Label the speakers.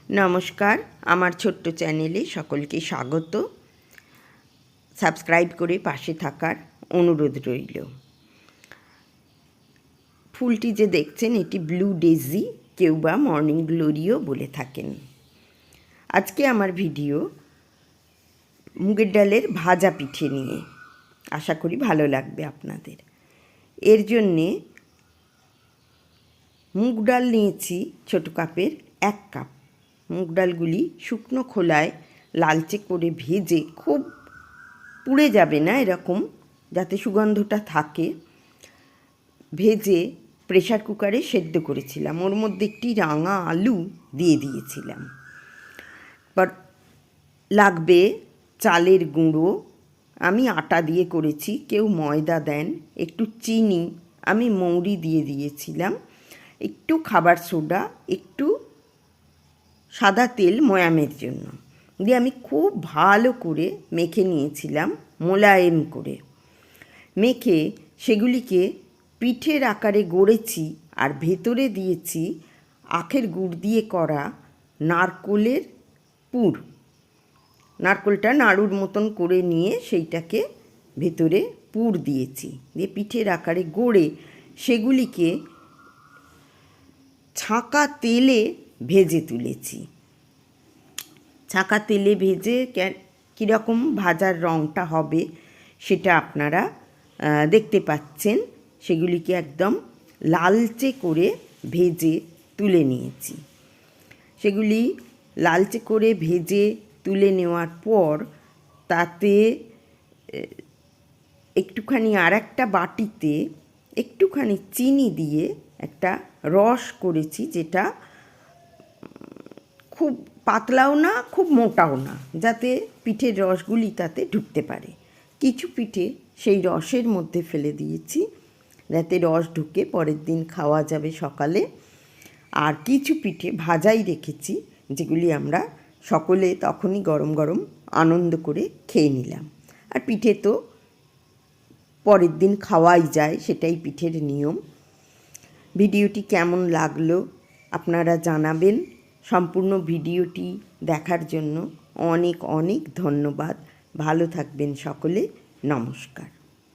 Speaker 1: নমস্কার, আমার ছোট্ট চ্যানেলে সকলকে স্বাগত। সাবস্ক্রাইব করে পাশে থাকার অনুরোধ রইল। ফুলটি যে দেখছেন এটি ব্লু ডেজি, কেউ বা মর্নিং গ্লোরিও বলে থাকেন। আজকে আমার ভিডিও মুগের ডালের ভাজা পিঠে নিয়ে। আশা করি ভালো লাগবে আপনাদের। এর জন্যে মুগ ডাল নিয়েছি ছোটো কাপের 1 কাপ। মুগ ডালগুলি শুকনো খোলায় লালচে করে ভেজে, খুব পুড়ে যাবে না এরকম, যাতে সুগন্ধটা থাকে, ভেজে প্রেশার কুকারে সেদ্ধ করেছিলাম। ওর মধ্যে একটি রাঙা আলু দিয়ে দিয়েছিলাম। এবার লাগবে চালের গুঁড়ো, আমি আটা দিয়ে করেছি, কেউ ময়দা দেন, একটু চিনি, আমি মৌরি দিয়ে দিয়েছিলাম, একটু খাবার সোডা, একটু সাদা তেল ময়ামের জন্য দিয়ে আমি খুব ভালো করে মেখে নিয়েছিলাম, মোলায়েম করে মেখে সেগুলিকে পিঠের আকারে গড়েছি। আর ভেতরে দিয়েছি আখের গুড় দিয়ে করা নারকোলের পুর। নারকোলটা নাড়ুর মতন করে নিয়ে সেইটাকে ভেতরে পুর দিয়েছি, দিয়ে পিঠের আকারে গড়ে সেগুলিকে ছাঁকা তেলে ভেজে তুলেছি। ছাঁকা তেলে ভেজে কীরকম ভাজার রঙটা হবে সেটা আপনারা দেখতে পাচ্ছেন। সেগুলিকে একদম লালচে করে ভেজে তুলে নিয়েছি। সেগুলি লালচে করে ভেজে তুলে নেওয়ার পর তাতে একটুখানি আর একটা বাটিতে একটুখানি চিনি দিয়ে একটা রস করেছি, যেটা খুব পাতলাও না খুব মোটাও না, যাতে পিঠের রসগুলি তাতে ঢুকতে পারে। কিছু পিঠে সেই রসের মধ্যে ফেলে দিয়েছি, যাতে রস ঢুকে পরের দিন খাওয়া যাবে সকালে। আর কিছু পিঠে ভাজাই রেখেছি, যেগুলি আমরা সকলে তখনই গরম গরম আনন্দ করে খেয়ে নিলাম। আর পিঠে তো পরের দিন খাওয়াই যায়, সেটাই পিঠের নিয়ম। ভিডিওটি কেমন লাগলো আপনারা জানাবেন। সম্পূর্ণ ভিডিওটি দেখার জন্য অনেক অনেক ধন্যবাদ। ভালো থাকবেন সকলে। নমস্কার।